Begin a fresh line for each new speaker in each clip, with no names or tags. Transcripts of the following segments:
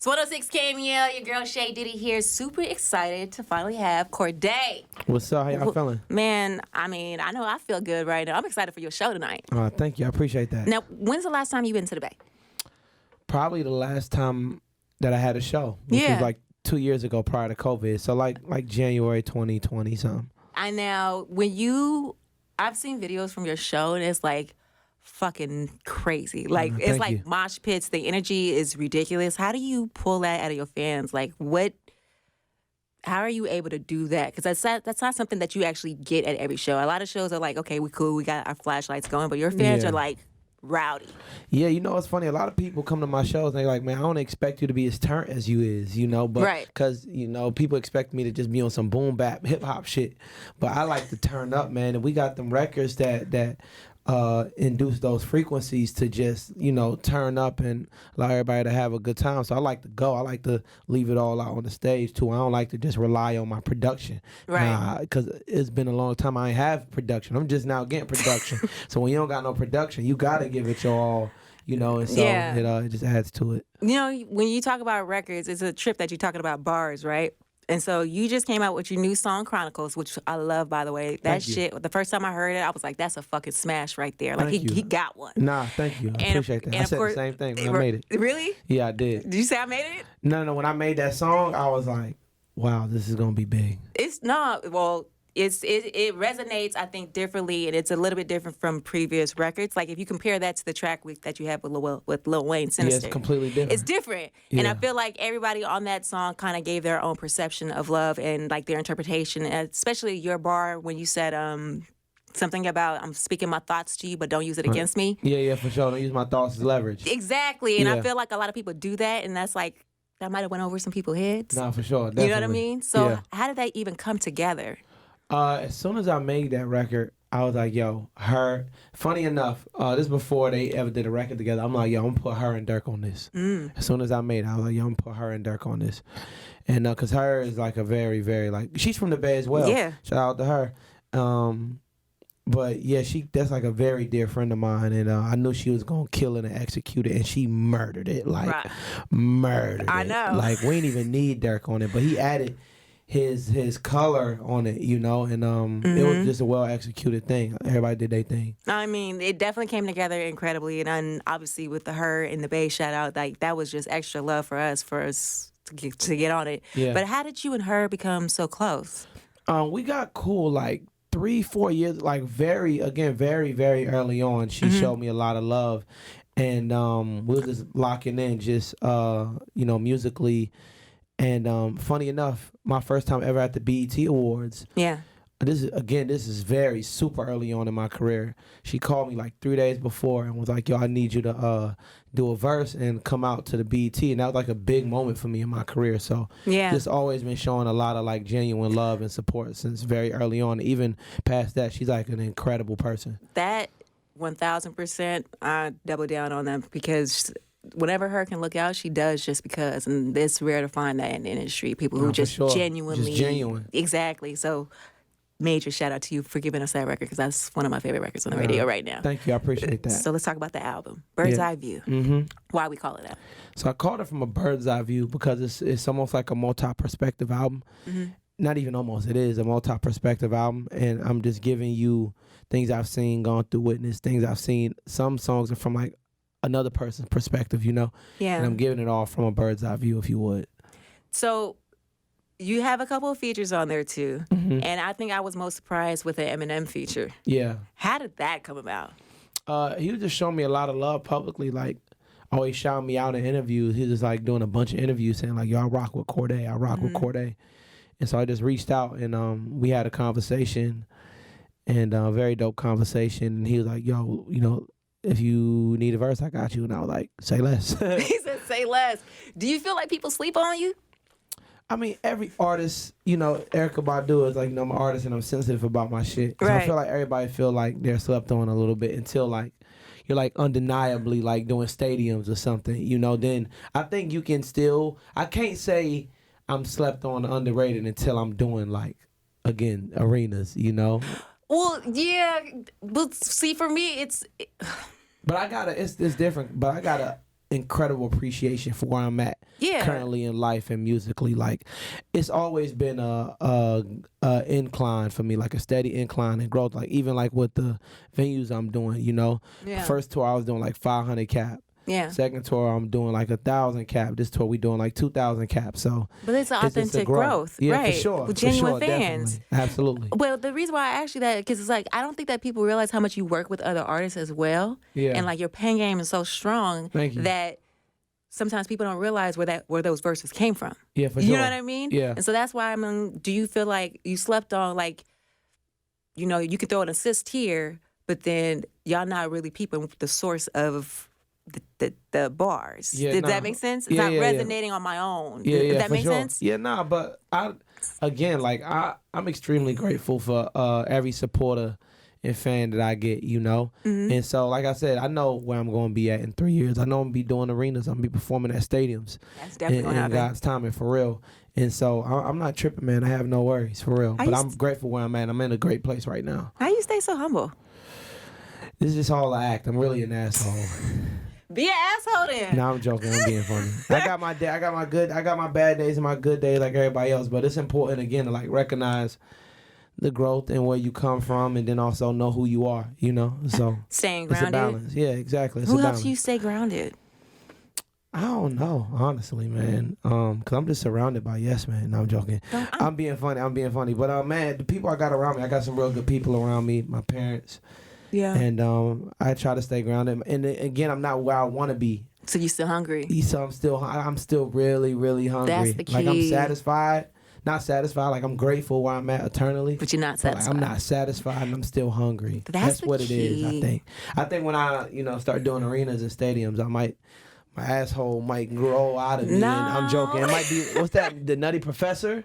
It's 106 KMEL, your girl Shay Diddy here. Super excited to finally have Cordae.
What's up? How y'all feeling?
Man, I know I feel good right now. I'm excited for your show tonight.
Thank you. I appreciate that.
Now, when's the last time you've been to the Bay?
Probably the last time that I had a show, which was like 2 years ago prior to COVID. So like January 2020 something.
I know I've seen videos from your show and it's like fucking crazy. Like it's like
you.
mosh pits. The energy is ridiculous. How do you pull that out of your fans? Like how are you able to do that? Because that's not something that you actually get at every show. A lot of shows are like, okay, we cool, we got our flashlights going, but your fans are like rowdy.
Yeah, you know, it's funny. A lot of people come to my shows and they're like, man, I don't expect you to be as turnt as you is, you know, but because, you know, people expect me to just be on some boom bap hip hop shit. But I like to turn up, man. And we got them records that induce those frequencies to just, you know, turn up and allow everybody to have a good time. So I like to go. I like to leave it all out on the stage too. I don't like to just rely on my production. Right. Because it's been a long time I ain't have production. I'm just now getting production. So when you don't got no production, you got to give it your all. You know, and so it just adds to it. You
know, when you talk about records, it's a trip that you're talking about bars, right? And so you just came out with your new song, Chronicles, which I love, by the way. That shit, the first time I heard it, I was like, that's a fucking smash right there. Like, he got one.
Nah, thank you. I appreciate that. I said the same thing when I made it.
Really?
Yeah, I did.
Did you say I made it?
No. When I made that song, I was like, wow, this is going to be big.
It resonates, I think, differently, and it's a little bit different from previous records. Like, if you compare that to the track that you have with Lil Wayne, Sinister.
Yeah, it's completely different.
It's different. Yeah. And I feel like everybody on that song kind of gave their own perception of love and, like, their interpretation, and especially your bar when you said something about, I'm speaking my thoughts to you, but don't use it against me.
Yeah, for sure. Don't use my thoughts as leverage.
Exactly. And I feel like a lot of people do that, and that's like, that might have went over some people's heads.
Nah, for sure. Definitely.
You know what I mean? So how did that even come together?
As soon as I made that record, I was like, yo, her. Funny enough, this before they ever did a record together. I'm like, yo, I'm going to put her and Dirk on this. As soon as I made it, I was like, yo, I'm going to put her and Dirk on this. And because her is like a very, very, like, she's from the Bay as well. Yeah. Shout out to her. But yeah, that's like a very dear friend of mine. And I knew she was going to kill it and execute it. And she murdered it. Like, murdered it.
I know.
Like, we didn't even need Dirk on it. But he added his color on it, you know, and it was just a well executed thing. Everybody did their thing.
I mean, it definitely came together incredibly, and obviously with her in the Bay shout out, like that was just extra love for us to get on it. Yeah. But how did you and her become so close?
We got cool like 3-4 years, like very, very early on. She showed me a lot of love, and we were just locking in, just you know, musically. And funny enough, my first time ever at the BET Awards. Yeah. This is very super early on in my career. She called me like 3 days before and was like, yo, I need you to do a verse and come out to the BET. And that was like a big moment for me in my career. So just always been showing a lot of like genuine love and support since very early on. Even past that, she's like an incredible person.
That 1,000%, I double down on that because whenever her can look out, she does just because. And it's rare to find that in the industry. People who genuinely.
Just genuine.
Exactly. So major shout out to you for giving us that record because that's one of my favorite records on the radio right now.
Thank you. I appreciate that.
So let's talk about the album, Bird's Eye View. Why we call it that?
So I called it from a bird's eye view because it's almost like a multi-perspective album. Not even almost. It is a multi-perspective album. And I'm just giving you things I've seen, gone through, witnessed, things I've seen. Some songs are from like another person's perspective, you know? Yeah. And I'm giving it all from a bird's eye view, if you would. So
you have a couple of features on there, too. And I think I was most surprised with the Eminem feature. Yeah. How did that come about?
He was just showing me a lot of love publicly, like always shouting me out in interviews. He was just like doing a bunch of interviews saying like, yo, I rock with Cordae. I rock with Cordae. And so I just reached out and we had a conversation and a very dope conversation. And he was like, yo, you know, if you need a verse, I got you. And I was like, say less.
He said, say less. Do you feel like people sleep on you?
I mean, every artist, you know, Erykah Badu is like, you know, I'm an artist and I'm sensitive about my shit. So I feel like everybody feel like they're slept on a little bit until like, you're like undeniably like doing stadiums or something, you know, then I think you can still, I can't say I'm slept on underrated until I'm doing like, again, arenas, you know?
Well, yeah, but see, for me, it's...
But I gotta, it's different, but I gotta incredible appreciation for where I'm at currently in life and musically. Like, it's always been a incline for me, like a steady incline and growth. Like, even like with the venues I'm doing, you know. First tour I was doing like 500 cap.
Yeah.
Second tour I'm doing like 1,000 cap. This tour we doing like 2,000 cap. So,
but it's authentic growth,
yeah,
right?
For sure,
With genuine
fans,
definitely.
Absolutely.
Well, the reason why I asked you that because it's like I don't think that people realize how much you work with other artists as well.
Yeah.
And like your pen game is so strong
Thank you.
that sometimes people don't realize where those verses came from.
Yeah, for sure.
You know what I mean?
Yeah.
And so that's why do you feel like you slept on like, you know, you could throw an assist here, but then y'all not really peeping the source of the bars.
Yeah,
Did that make sense? It's not resonating on my own. Did that make sense?
Yeah, but I'm extremely grateful for every supporter and fan that I get, you know.
Mm-hmm.
And so, like I said, I know where I'm going to be at in 3 years. I know I'm going to be doing arenas. I'm going to be performing at stadiums.
That's definitely going to happen.
God's timing, for real. And so, I'm not tripping, man. I have no worries, for real. But I'm grateful where I'm at. I'm in a great place right now.
How you stay so humble?
This is just all an act. I'm really an asshole.
Be an asshole then.
No, I'm joking. I'm being funny. I got my bad days and my good days like everybody else. But it's important again to like recognize the growth and where you come from, and then also know who you are. You know, so
staying grounded.
It's a balance. Yeah, exactly. It's
who
a
helps
balance.
you stay grounded?
I don't know, honestly, man. Cause I'm just surrounded by yes men. No, I'm joking. I'm being funny. But man, the people I got around me, I got some real good people around me. My parents.
Yeah.
And I try to stay grounded. And again, I'm not where I want to be.
So you still hungry?
So I'm still really, really hungry.
That's the key.
Like I'm satisfied. Not satisfied. Like I'm grateful where I'm at eternally.
But you're not satisfied.
Like, I'm not satisfied and I'm still hungry.
That's
what
key.
It is, I think. I think when I, start doing arenas and stadiums, my asshole might grow out of me.
No.
And I'm joking. It might be, what's that, the Nutty Professor?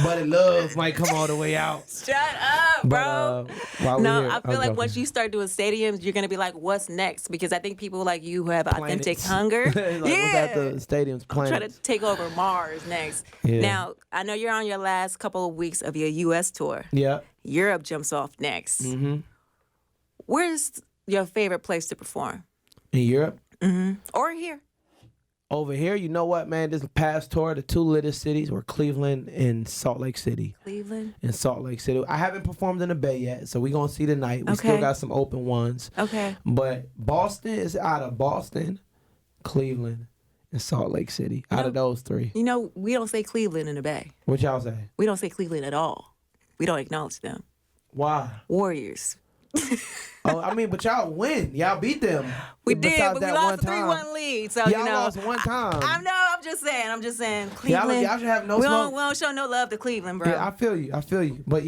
But love might come all the way out.
Shut up, bro. I feel like
joking.
once you start doing stadiums, you're going to be like, what's next? Because I think people like you who have authentic hunger.
What's at the stadiums planets?
Try to take over Mars next.
Yeah.
Now, I know you're on your last couple of weeks of your U.S. tour.
Yeah.
Europe jumps off next.
Mm-hmm.
Where's your favorite place to perform?
In Europe?
Mm-hmm. Or here?
Over here, you know what, man? This past tour, the two latest cities were Cleveland and Salt Lake City.
Cleveland?
And Salt Lake City. I haven't performed in the Bay yet, so we're going to see tonight. We still got some open ones.
Okay.
But Boston is out of Boston, Cleveland, and Salt Lake City. Out of those three.
You know, we don't say Cleveland in the Bay.
What y'all say?
We don't say Cleveland at all. We don't acknowledge them.
Why?
Warriors.
But y'all win. Y'all beat them.
We did, but we lost a 3-1 lead. So,
y'all lost one time.
I'm just saying. Cleveland.
Y'all should have no smoke.
We don't show no love to Cleveland, bro.
Yeah, I feel you. But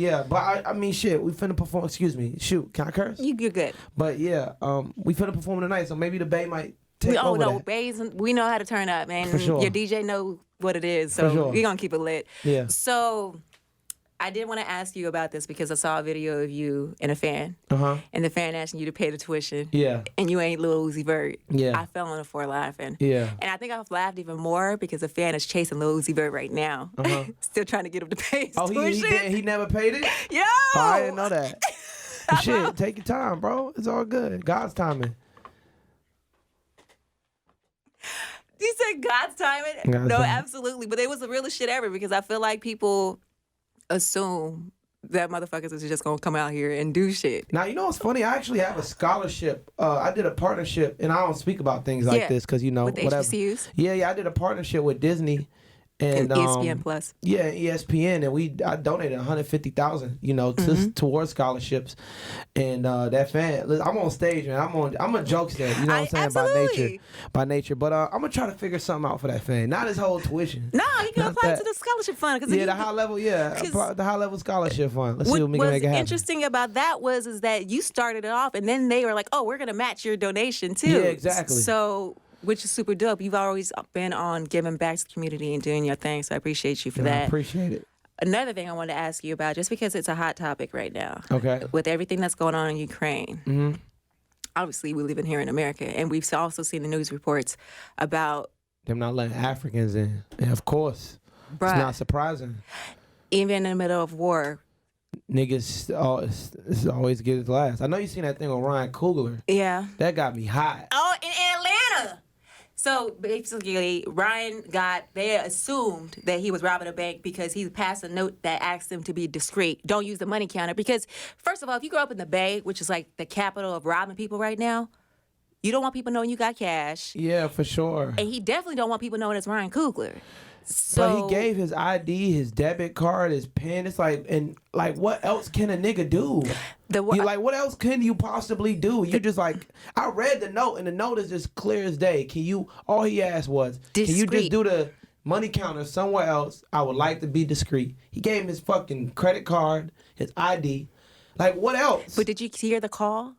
shit, we finna perform. Excuse me. Shoot, can I curse?
You're good.
But yeah, we finna perform tonight, so maybe the Bay might take over that.
Bays, we know how to turn up, man.
For sure.
Your DJ know what it is, so we're gonna keep it lit.
Yeah.
So I did want to ask you about this because I saw a video of you and a fan.
Uh-huh.
And the fan asking you to pay the tuition.
Yeah.
And you ain't Lil Uzi Vert.
Yeah.
I fell on the floor laughing.
Yeah.
And I think I've laughed even more because the fan is chasing Lil Uzi Vert right now.
Uh-huh.
Still trying to get him to pay his tuition.
He never paid it?
Yo!
Oh, I didn't know that. Shit, take your time, bro. It's all good. God's timing.
You said God's timing? No, absolutely. But it was the realest shit ever because I feel like people assume that motherfuckers is just gonna come out here and do shit.
Now, you know what's funny? I actually have a scholarship. I did a partnership, and I don't speak about things like this because,
with
whatever.
HBCUs?
Yeah, I did a partnership with Disney. And
ESPN Plus.
Yeah, ESPN, and I donated $150,000, towards scholarships. And that fan, listen, I'm on stage, man. I'm a jokester, you know what I'm saying, by nature. But I'm gonna try to figure something out for that fan. Not his whole tuition.
No, you can apply to the scholarship fund.
The high level, the high level scholarship fund. Let's see what we can make it happen.
What's interesting about that is that you started it off, and then they were like, "Oh, we're gonna match your donation too."
Yeah, exactly.
So. Which is super dope. You've always been on giving back to the community and doing your thing, so I appreciate you for that.
I appreciate it.
Another thing I wanted to ask you about, just because it's a hot topic right now.
Okay.
With everything that's going on in Ukraine.
Mm-hmm.
Obviously, we live in here in America, and we've also seen the news reports about
them not letting Africans in. And of course, it's not surprising.
Even in the middle of war,
niggas always get it last. I know you seen that thing with Ryan Coogler.
Yeah.
That got me hot.
Oh, in Atlanta. So basically, they assumed that he was robbing a bank because he passed a note that asked him to be discreet. Don't use the money counter. Because, first of all, if you grow up in the Bay, which is like the capital of robbing people right now, you don't want people knowing you got cash.
Yeah, for sure.
And he definitely don't want people knowing it's Ryan Coogler.
But he gave his ID, his debit card, his pen. It's like, and like, what else can a nigga do? What else can you possibly do? You just like, I read the note, and the note is just clear as day. All he asked was,
discreet.
Can you just do the money counter somewhere else? I would like to be discreet. He gave him his fucking credit card, his ID. Like, what else?
But did you hear the call?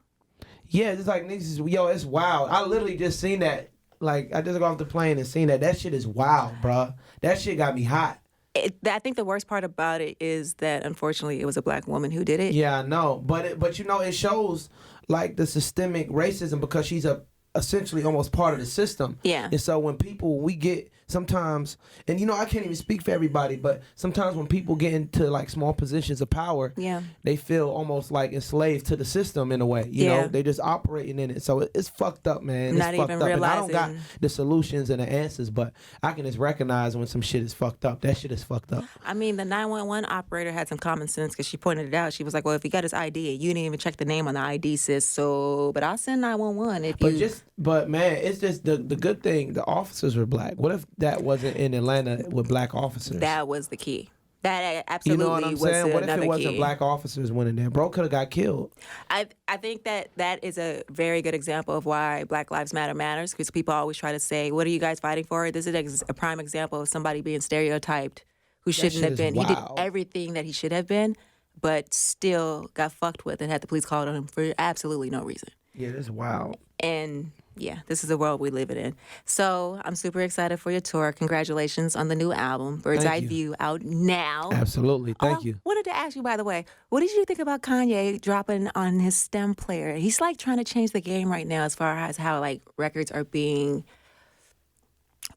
Yeah, it's like, niggas, yo, it's wild. I literally just seen that. Like, I just got off the plane and seen that. That shit is wild, bruh. That shit got me hot.
I think the worst part about it is that, unfortunately, it was a black woman who did it.
Yeah, I know. But you know, it shows, like, the systemic racism because she's essentially almost part of the system.
Yeah.
And so when we get sometimes, and you know, I can't even speak for everybody, but sometimes when people get into like small positions of power,
yeah,
they feel almost like enslaved to the system in a way. You know, they just operating in it. So it's fucked up, man. It's
Not
fucked
even
up.
realizing.
And I don't got the solutions and the answers, but I can just recognize when some shit is fucked up. That shit is fucked up.
I mean, the 911 operator had some common sense because she pointed it out. She was like, well, if he got his ID, you didn't even check the name on the ID, sis. So, but I'll send 911 if you.
But man, it's just the good thing. The officers were black. What if that wasn't in Atlanta with black officers?
That was the key. That absolutely
you know what I'm
was
saying? What if it wasn't
key.
black officers went in there? Bro could have got killed.
I think that is a very good example of why Black Lives Matter matters, because people always try to say, what are you guys fighting for? This is a prime example of somebody being stereotyped who shouldn't have been. He did everything that he should have been, but still got fucked with and had the police called on him for absolutely no reason.
Yeah, that's wild.
And yeah, this is the world we live in. So I'm super excited for your tour. Congratulations on the new album, Bird's Eye View, out now.
Absolutely. Thank you.
I wanted to ask you, by the way, what did you think about Kanye dropping on his stem player? He's like trying to change the game right now as far as how like records are being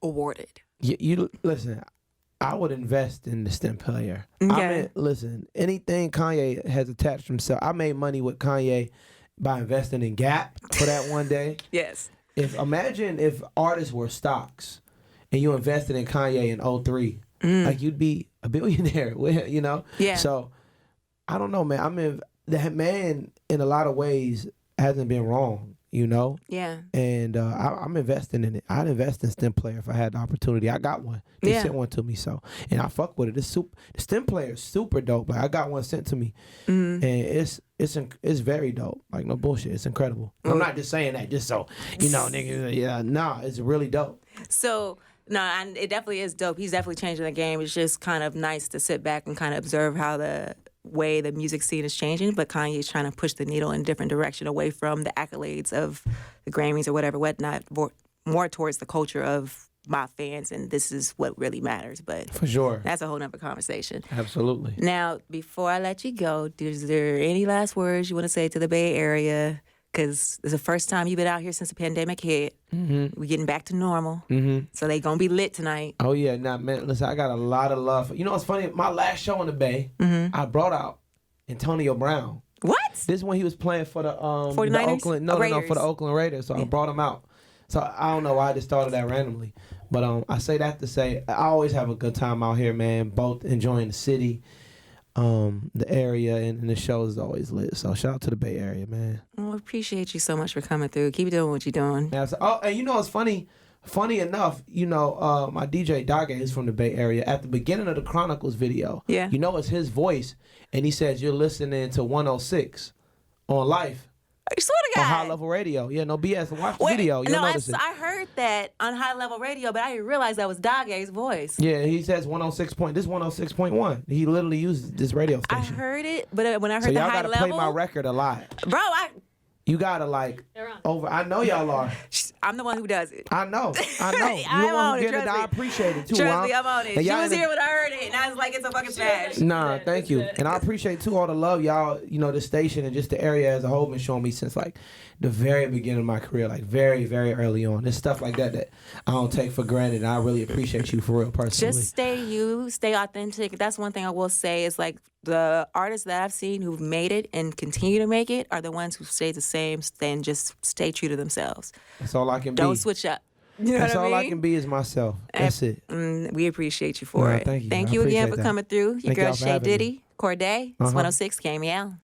awarded.
You listen, I would invest in the stem player.
Okay.
I mean, listen, anything Kanye has attached himself. I made money with Kanye by investing in Gap for that one day.
Yes.
Imagine if artists were stocks and you invested in Kanye in 03. Like, you'd be a billionaire, you know?
Yeah.
So, I don't know, man. I mean, that man, in a lot of ways, hasn't been wrong, you know?
Yeah.
And I'm investing in it. I'd invest in stem player if I had the opportunity. I got one. They sent one to me, so. And I fuck with it. The stem player is super dope. Like, I got one sent to me. And it's very dope. Like, no bullshit. It's incredible. I'm not just saying that just so, you know, nigga. Yeah, nah, it's really dope.
So, no, and it definitely is dope. He's definitely changing the game. It's just kind of nice to sit back and kind of observe how the way the music scene is changing, but Kanye's trying to push the needle in a different direction, away from the accolades of the Grammys or whatnot, more towards the culture of my fans, and this is what really matters. But
for sure,
that's a whole nother conversation.
Absolutely.
Now, before I let you go, is there any last words you want to say to the Bay Area? Because it's the first time you've been out here since the pandemic hit. We're getting back to normal. So they going to be lit tonight.
Oh, yeah. Nah, man, listen, I got a lot of love. You know what's funny? My last show in the Bay, I brought out Antonio Brown.
What?
This is when he was playing for the
49ers?
the Oakland, no, for the Oakland Raiders. So I brought him out. So I don't know why I just started that randomly. But I say that to say I always have a good time out here, man, both enjoying the city, the area, and the show is always lit. So shout out to the Bay Area, man.
Well, appreciate you so much for coming through. Keep doing what you're doing.
Yeah, so, and you know what's funny? Funny enough, you know, my DJ Dage is from the Bay Area. At the beginning of the Chronicles video, you know, it's his voice, and he says you're listening to 106 on Life.
I swear to God.
On High Level Radio. Yeah, no BS. Watch the video. You'll notice it.
I heard that on High Level Radio, but I didn't realize that was Dage's voice.
Yeah, he says 106 point. This 106.1. He literally uses this radio station.
I heard it, but when I heard the
y'all
High
gotta
Level,
play my record a lot,
bro.
You gotta like over. I know y'all are.
I'm the one who does it.
I know. You
I'm
the one
on
who
it,
get it. I appreciate it too.
Trust me, I'm on it.
And
She was here when I heard it, and I was like, it's a fucking smash.
Nah, thank you. And I appreciate too all the love y'all, you know, the station and just the area as a whole been showing me since like the very beginning of my career, like very, very early on. There's stuff like that I don't take for granted. And I really appreciate you for real, personally.
Just stay you, stay authentic. That's one thing I will say is like the artists that I've seen who've made it and continue to make it are the ones who stay the same and just stay true to themselves.
That's all I can be.
Don't switch up. You know
That's
what I
all
mean?
I can be is myself. That's it.
We appreciate you for it.
Thank you.
Thank
I
you again
appreciate
for
that.
coming through. Your
Thank
girl
y'all for
Shay
having me.
Diddy, Cordae, it's 106 KMEL.